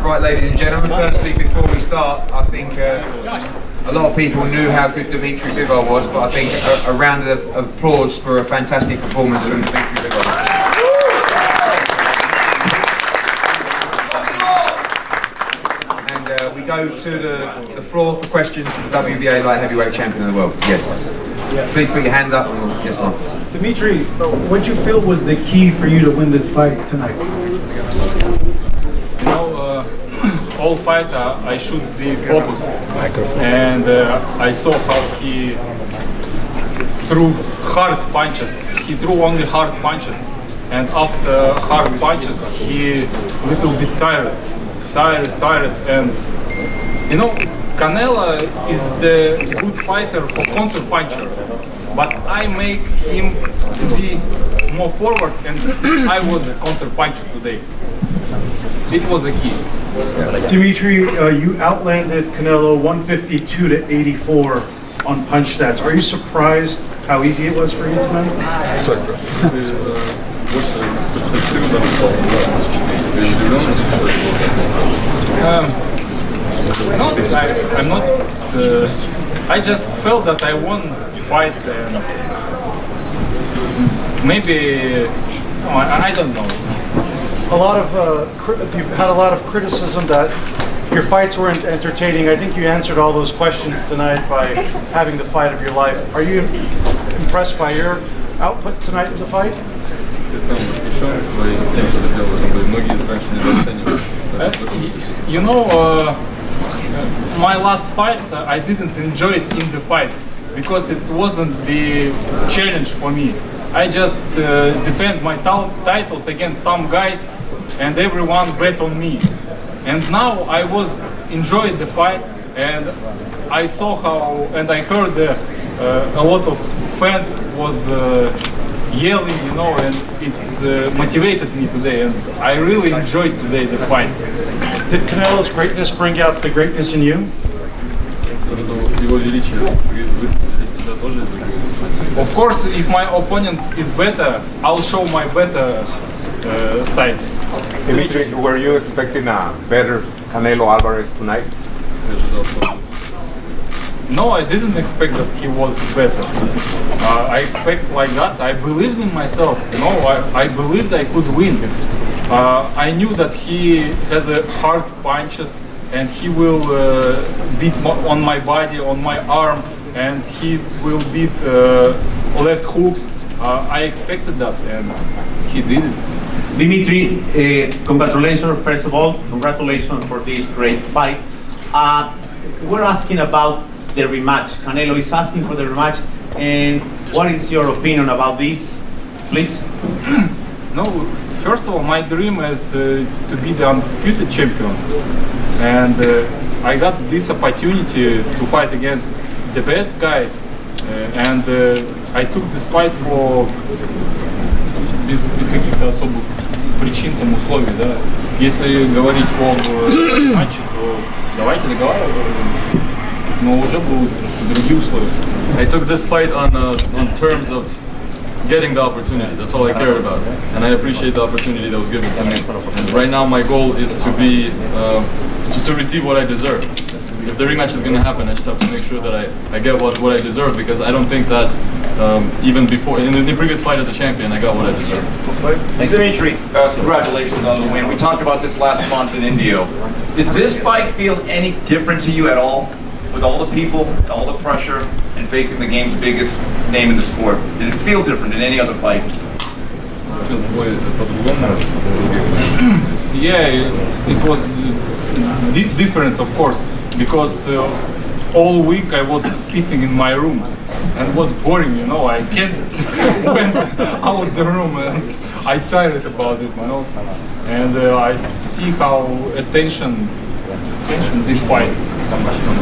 Right, ladies and gentlemen, firstly, before we start, I think a lot of people knew how good Dmitry Bivol was, but I think a round of applause for a fantastic performance from Dmitry Bivol. And we go to the floor for questions for the WBA light heavyweight champion of the world. Yes. Please put your hand up. Yes, Mark. Dmitry, what do you feel was the key for you to win this fight tonight? You know, all fight I should be focused, and I saw how he threw hard punches. He threw only hard punches, and after hard punches, he little bit tired, and you know, Canelo is the good fighter for counter puncher, but I make him to be more forward, and I was a counter puncher today. It was a key. Dmitry, you outlanded Canelo 152 to 84 on punch stats. Are you surprised how easy it was for you tonight? I'm not. I just felt that I won the fight, and maybe I don't know. You've had a lot of criticism that your fights weren't entertaining. I think you answered all those questions tonight by having the fight of your life. Are you impressed by your output tonight in the fight? You know, my last fights, I didn't enjoy it in the fight because it wasn't the challenge for me. I just defend my titles against some guys, and everyone bet on me. And now I was enjoying the fight, and I saw how, and I heard a lot of fans was yelling, you know, and it's motivated me today, and I really enjoyed today the fight. Did Canelo's greatness bring out the greatness in you? Of course, if my opponent is better, I'll show my better side. Dmitry, were you expecting a better Canelo Alvarez tonight? No, I didn't expect that he was better. I expect like that. I believed in myself. You know, I believed I could win. I knew that he has a hard punches, and he will beat on my body, on my arm, and he will beat left hooks. I expected that, and he did it. Dmitry, congratulations, first of all, congratulations for this great fight. We're asking about the rematch. Canelo is asking for the rematch, and what is your opinion about this, please? No, first of all, my dream is to be the undisputed champion, and I got this opportunity to fight against the best guy, and I took this fight for без каких-то особых причин, там, условий, да. Если говорить об матче, то давайте договариваться, но уже будут другие условия. I took this fight on terms of getting the opportunity. That's all I cared about, and I appreciate the opportunity that was given to me. And right now, my goal is to be to receive what I deserve. If the rematch is going to happen, I just have to make sure that I get what I deserve, because I don't think that even before, in the previous fight as a champion, I got what I deserve. Dmitry, congratulations on the win. We talked about this last month in Indio. Did this fight feel any different to you at all? With all the people, all the pressure, and facing the game's biggest name in the sport? Did it feel different than any other fight? Yeah, it was different, of course, because all week I was sitting in my room, and it was boring, you know. I can't went out the room, and I tired about it, you know. And I see how attention this fight,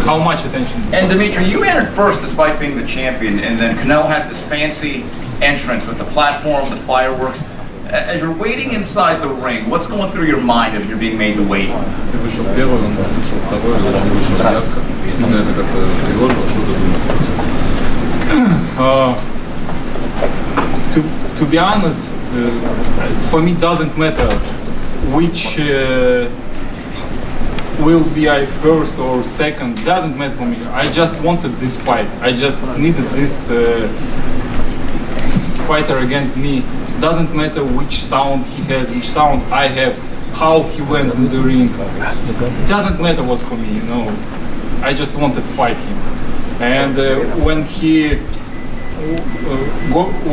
how much attention. And Dmitry, you entered first despite being the champion, and then Canelo had this fancy entrance with the platform, the fireworks. As you're waiting inside the ring, what's going through your mind as you're being made to wait? To be honest, for me it doesn't matter which will be I first or second, doesn't matter for me. I just wanted this fight. I just needed this fighter against me. Doesn't matter which sound he has, which sound I have, how he went in the ring. Doesn't matter what for me, you know. I just wanted to fight him. And when he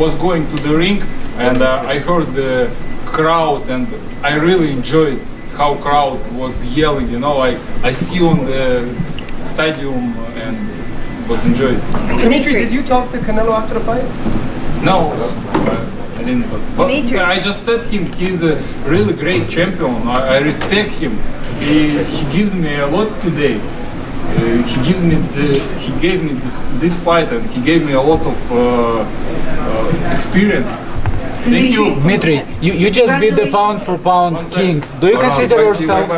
was going to the ring, and I heard the crowd, and I really enjoyed how crowd was yelling, you know. I see on the stadium and was enjoyed. Dmitry, did you talk to Canelo after the fight? No, I didn't. But Dmitry. I just said him, he's a really great champion. I respect him. He gives me a lot today. He gave me this fight, and he gave me a lot of experience. Thank you. Dmitry, you just beat the pound for pound king. Do you consider yourself?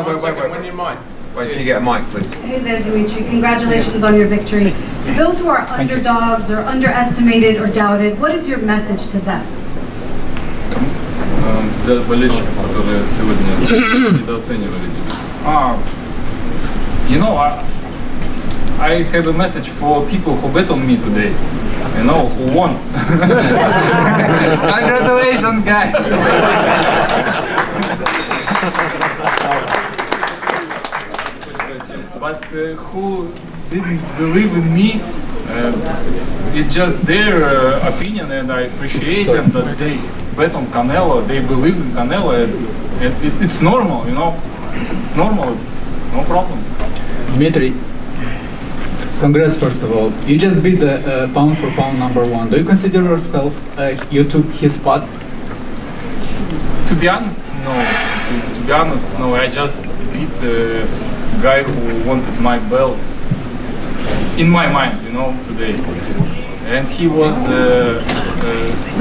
Wait till you get a mic, please. Hey there, Dmitry. Congratulations on your victory. To those who are underdogs or underestimated or doubted, what is your message to them? Для болельщиков, которые сегодня недооценивали тебя. You know, I have a message for people who bet on me today. You know, who won. Congratulations, guys. But who didn't believe in me, it's just their opinion, and I appreciate them that they bet on Canelo, they believe in Canelo, and it's normal, you know. It's normal, it's no problem. Dmitry, congrats first of all. You just beat the pound for pound #1. Do you consider yourself you took his spot? To be honest, no. To be honest, no. I just beat a guy who wanted my belt in my mind, you know, today. And he was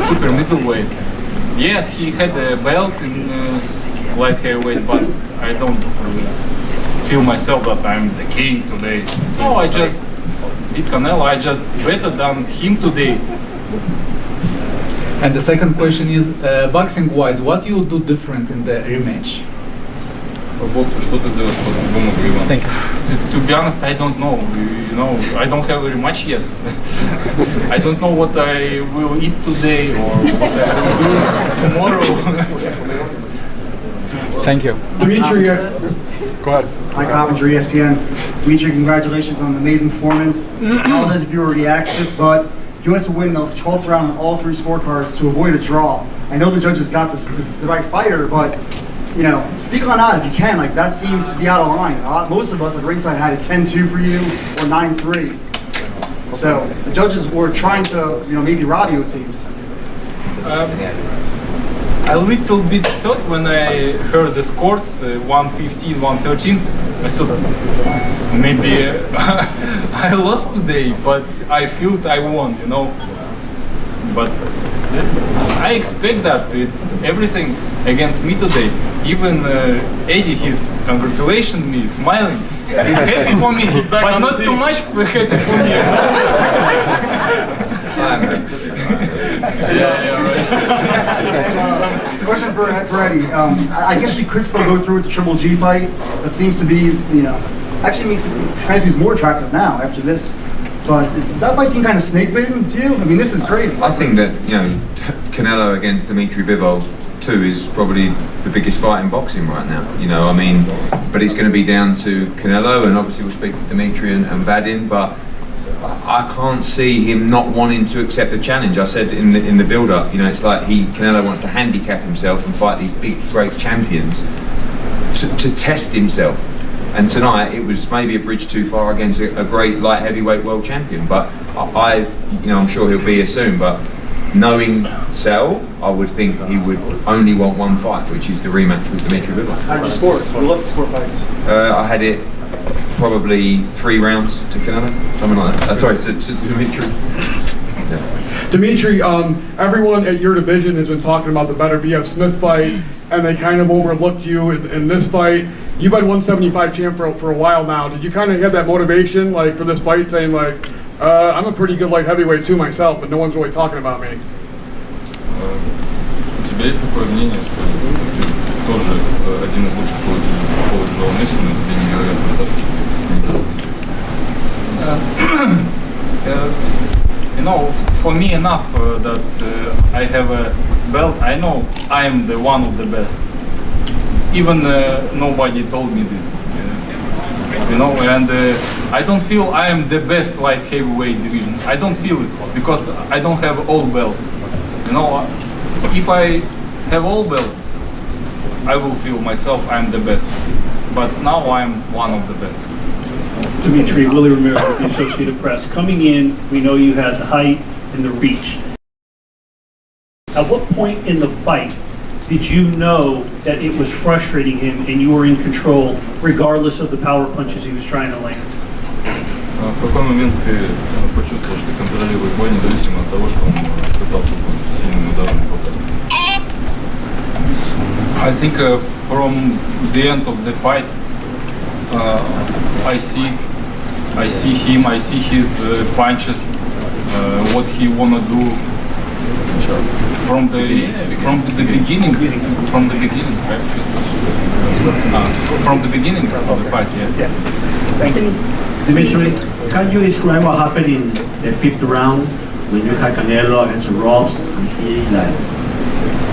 super middleweight. Yes, he had a belt in light heavyweight, but I don't feel myself that I'm the king today. So I just beat Canelo. I just better than him today. And the second question is, boxing-wise, what you do different in the rematch? По боксу что ты сделаешь по-другому, Иван? Thank you. To be honest, I don't know. You know, I don't have a rematch yet. I don't know what I will eat today or what I will do tomorrow. Thank you. Dmitry, go ahead. Mike Coventry, ESPN. Dmitry, congratulations on an amazing performance. I apologize if you already asked this, but you had to win the 12th round on all 3 scorecards to avoid a draw. I know the judges got the right fighter, but you know, speak on that if you can. Like, that seems to be out of line. Most of us at ringside had a 10-2 for you or 9-3. So the judges were trying to, you know, maybe rob you, it seems. A little bit thought when I heard the scores, 115, 113. I thought maybe I lost today, but I feel I won, you know. But I expect that it's everything against me today. Even Eddie, he's congratulating me, smiling. He's happy for me, but not too much happy for me. Yeah, right. Question for Eddie. I guess you could still go through with the Triple G fight. That seems to be, you know, actually makes it kind of seems more attractive now after this. But that fight seem kind of snake bitten to you? I mean, this is crazy. I think that, you know, Canelo against Dmitry Bivol 2 is probably the biggest fight in boxing right now. You know, I mean, but it's going to be down to Canelo, and obviously we'll speak to Dmitry and Vadim, but I can't see him not wanting to accept the challenge. I said in the build-up, you know, it's like Canelo wants to handicap himself and fight these big, great champions to test himself. And tonight it was maybe a bridge too far against a great light heavyweight world champion. But I'm sure he'll be here soon. But knowing Sal, I would think he would only want one fight, which is the rematch with Dmitry Bivol. How did you score? We love to score fights. I had it probably 3 rounds to Canelo, something like that. Sorry, to Dmitry. Yeah. Dmitry, everyone at your division has been talking about the better BF Smith fight, and they kind of overlooked you in this fight. You've been 175 champ for a while now. Did you kind of have that motivation, like, for this fight, saying, like, I'm a pretty good light heavyweight too myself, and no one's really talking about me? У тебя есть такое мнение, что ты тоже один из лучших полутяжелого веса, но тебе невероятно достаточно. You know, for me enough that I have a belt. I know I am the one of the best. Even nobody told me this. You know, and I don't feel I am the best light heavyweight division. I don't feel it because I don't have all belts. You know, if I have all belts, I will feel myself I am the best. But now I am one of the best. Dmitry, Willie Ramirez with the Associated Press. Coming in, we know you had the height and the reach. At what point in the fight did you know that it was frustrating him and you were in control, regardless of the power punches he was trying to land? В какой момент ты почувствовал, что ты контролируешь бой, независимо от того, что он пытался сильными ударами попасть? I think from the end of the fight, I see him, I see his punches, what he wanna do from the beginning, right? From the beginning of the fight, yeah. Thank you. Dmitry, can you describe what happened in the 5th round when you had Canelo against the ropes and he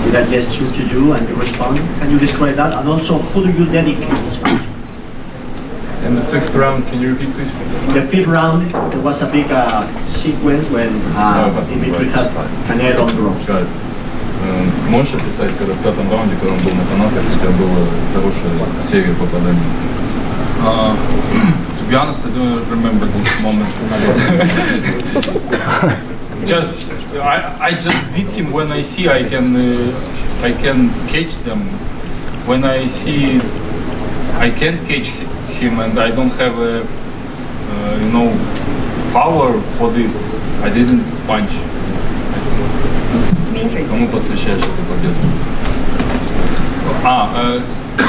did that gesture to you and you respond? Can you describe that? And also, who do you dedicate this fight to? In the 6th round, can you repeat please? In the 5th round, there was a big sequence when Dmitry had Canelo on the ropes. Got it. Можешь описать, когда в 5-м раунде, когда он был на канатах, у тебя была хорошая серия попаданий? To be honest, I don't remember this moment. Just I just beat him when I see I can catch them. When I see I can't catch him and I don't have a you know power for this, I didn't punch. Кому посвящаешь эту победу?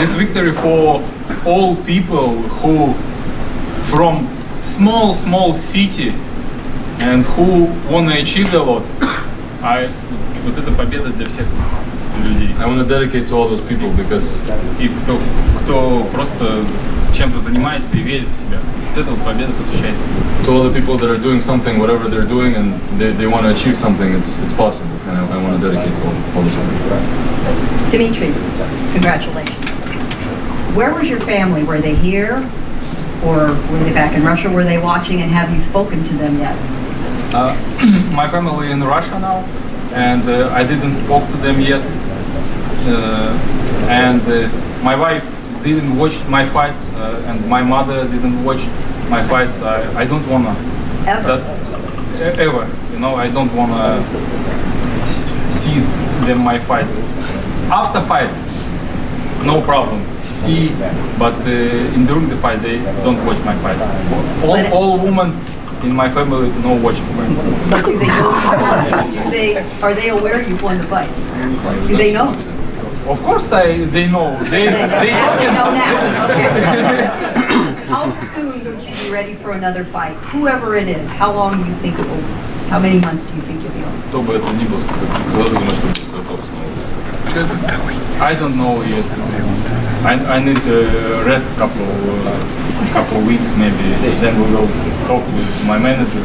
This victory for all people who from small city and who wanna achieve a lot. Вот эта победа для всех людей. I want to dedicate to all those people because И кто просто чем-то занимается и верит в себя. Вот эта вот победа посвящается. to all the people that are doing something, whatever they're doing, and they want to achieve something, it's possible. And I want to dedicate to all those people. Dmitry, congratulations. Where was your family? Were they here? Or were they back in Russia? Were they watching, and have you spoken to them yet? My family in Russia now, and I didn't spoke to them yet. And my wife didn't watch my fights, and my mother didn't watch my fights. I don't wanna Ever? ever. You know, I don't wanna see them my fights. After fight, no problem. See, but during the fight, they don't watch my fights. All women in my family don't watch me. Do they know you won? Are they aware you won the fight? Do they know? Of course, they know. They know now. Okay. How soon would you be ready for another fight? Whoever it is, how long do you think it will? How many months do you think you'll be on? Кто бы это ни был, когда ты думаешь, что будет готов снова? I don't know yet. I need to rest couple weeks maybe. Then we will talk with my manager.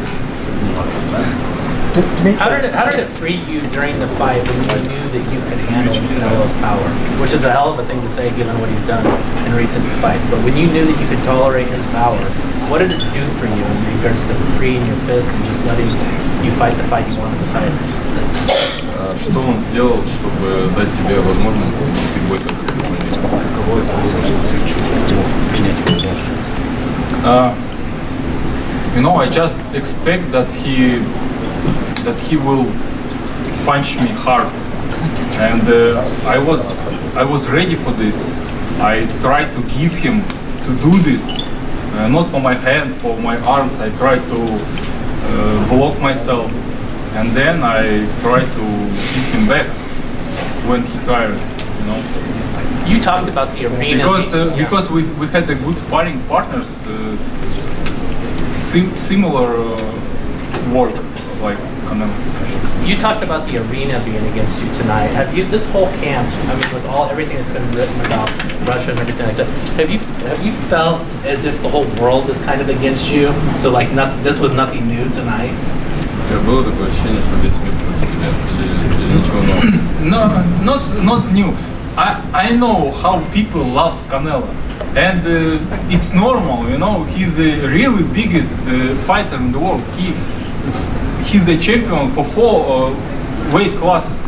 How did it free you during the fight when you knew that you could handle Canelo's power? Which is a hell of a thing to say given what he's done in recent fights. But when you knew that you could tolerate his power, what did it do for you in regards to freeing your fists and just letting you fight the fight you wanted to fight? Что он сделал, чтобы дать тебе возможность вести бой, как ты You know, I just expect that he will punch me hard, and I was ready for this. I tried to give him to do this, not for my hand, for my arms. I tried to block myself, and then I tried to give him back when he tired. You know. You talked about the arena Because we had a good sparring partners, similar work, like Canelo. You talked about the arena being against you tonight. Have you, this whole camp, I mean, with everything that's been written about Russia and everything like that, have you felt as if the whole world is kind of against you? So like, this was nothing new tonight. No, not new. I know how people love Canelo, and it's normal, you know. He's the really biggest fighter in the world. He's the champion for 4 weight classes.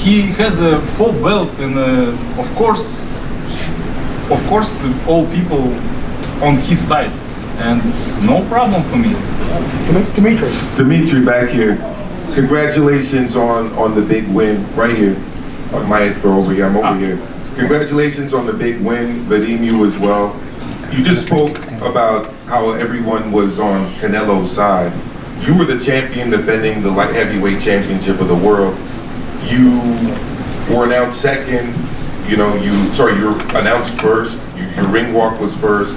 He has 4 belts, and of course, all people on his side, and no problem for me. Dmitry back here. Congratulations on the big win right here. Maestro over here, I'm over here. Congratulations on the big win, Vadim, you as well. You just spoke about how everyone was on Canelo's side. You were the champion defending the light heavyweight championship of the world. You were announced second, you were announced first, your ring walk was first.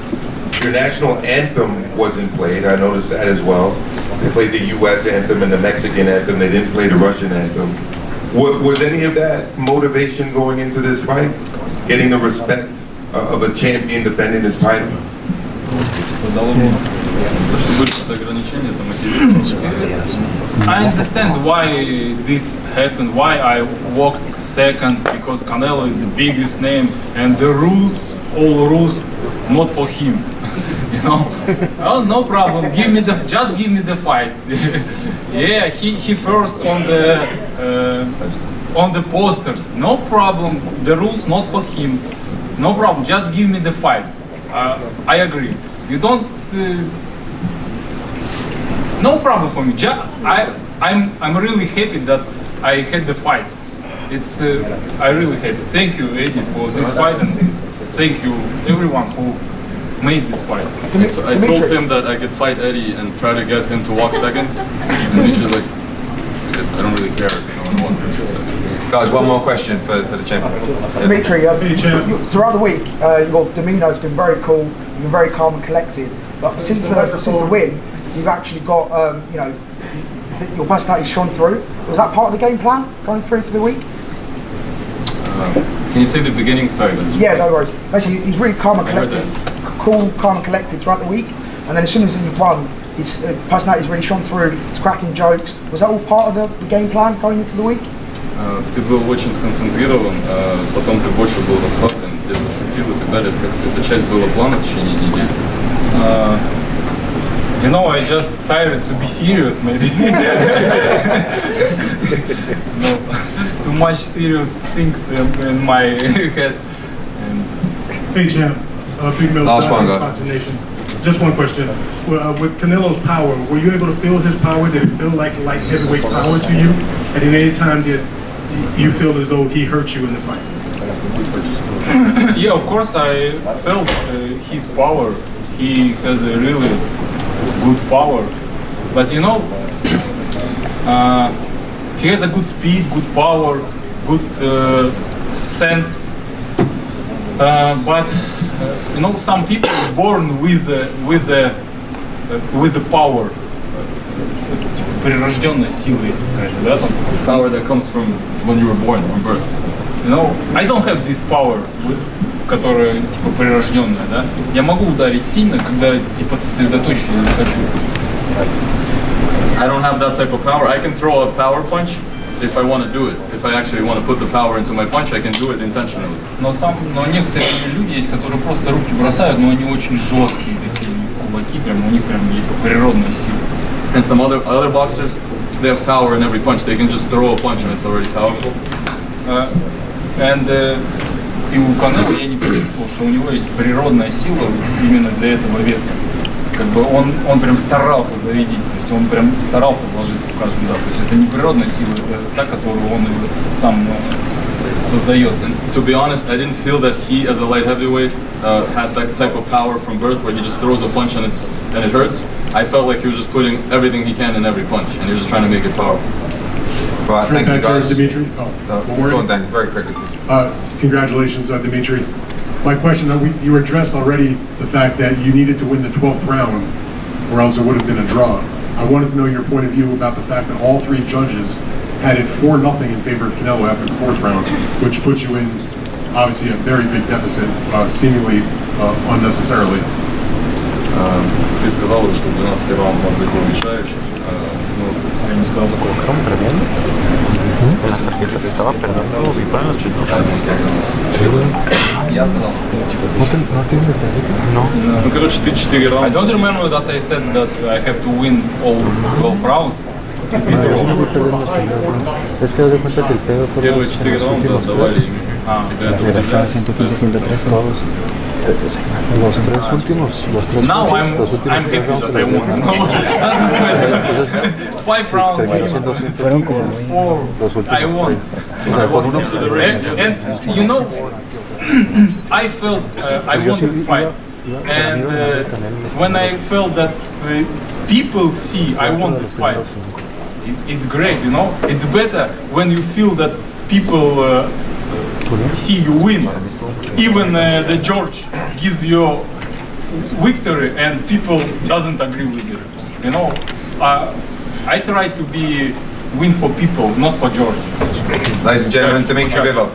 Your national anthem wasn't played, I noticed that as well. They played the US anthem and the Mexican anthem, they didn't play the Russian anthem. Was any of that motivation going into this fight? Getting the respect of a champion defending his title? I understand why this happened, why I walked second, because Canelo is the biggest name, and the rules, all rules, not for him. You know? Oh, no problem. Just give me the fight. Yeah, he first on the posters. No problem. The rules not for him. No problem. Just give me the fight. I agree. You don't. No problem for me. I'm really happy that I had the fight. It's I'm really happy. Thank you, Eddie, for this fight, and thank you everyone who made this fight. I told him that I could fight Eddie and try to get him to walk second, and he was like, I don't really care, in 1 second. Guys, one more question for the champion. Dmitry, throughout the week, your demeanour has been very cool, you've been very calm and collected, but since the win, you've actually got, your personality shone through. Was that part of the game plan, going through into the week? Can you say the beginning? Sorry. Yeah, no worries. Basically, he's really calm and collected, cool, calm and collected throughout the week, and then as soon as he won, his personality's really shone through, he's cracking jokes. Was that all part of the game plan going into the week? Ты был очень сконцентрирован, потом ты больше был расслаблен, ты шутил и так далее. Эта часть была плана в течение недели. You know, I just tired to be serious, maybe. No, too much serious things in my head. Hey, champ. Big Mill, Last one, guys. Nation. Just one question. With Canelo's power, were you able to feel his power? Did it feel like light heavyweight power to you? And in any time did you feel as though he hurt you in the fight? Yeah, of course I felt his power. He has a really good power. But you know, he has a good speed, good power, good sense. But you know, some people are born with the power. Прирожденная сила, если сказать, да? It's power that comes from when you were born, from birth. You know, I don't have this power, которая типа прирожденная, да? Я могу ударить сильно, когда типа сосредоточен и захочу. I don't have that type of power. I can throw a power punch if I want to do it. If I actually want to put the power into my punch, I can do it intentionally. Но некоторые люди есть, которые просто руки бросают, но они очень жесткие такие кулаки, прям у них прям есть природная сила. And some other boxers, they have power in every punch. They can just throw a punch and it's already powerful. И у Канело я не почувствовал, что у него есть природная сила именно для этого веса. Как бы он прям старался зарядить, то есть он прям старался вложить в каждый удар. То есть это не природная сила, это та, которую он сам создает. To be honest, I didn't feel that he, as a light heavyweight, had that type of power from birth where he just throws a punch and it hurts. I felt like he was just putting everything he can in every punch, and he was just trying to make it powerful. Right, thank you guys. Dmitry. Go on, Dan, very quickly. Congratulations, Dmitry. My question, you addressed already the fact that you needed to win the 12th round, or else it would have been a draw. I wanted to know your point of view about the fact that all three judges had it 4-0 in favor of Canelo after the 4th round, which puts you in obviously a very big deficit, seemingly unnecessarily. Ты сказал, что 12-й раунд мог быть решающим. Я не сказал такого. Ну, короче, ты 4 раунда. I don't remember that I said that I have to win all 12 rounds. Первые 4 раунда отдавали им. Now I'm happy that I won. Doesn't matter. 5 rounds, 4, I won. And you know, I felt I won this fight. And when I felt that people see I won this fight, it's great, you know. It's better when you feel that people see you win. Even the judge gives you victory and people doesn't agree with this. You know, I try to be win for people, not for George. Ladies and gentlemen, Dmitry Bivol.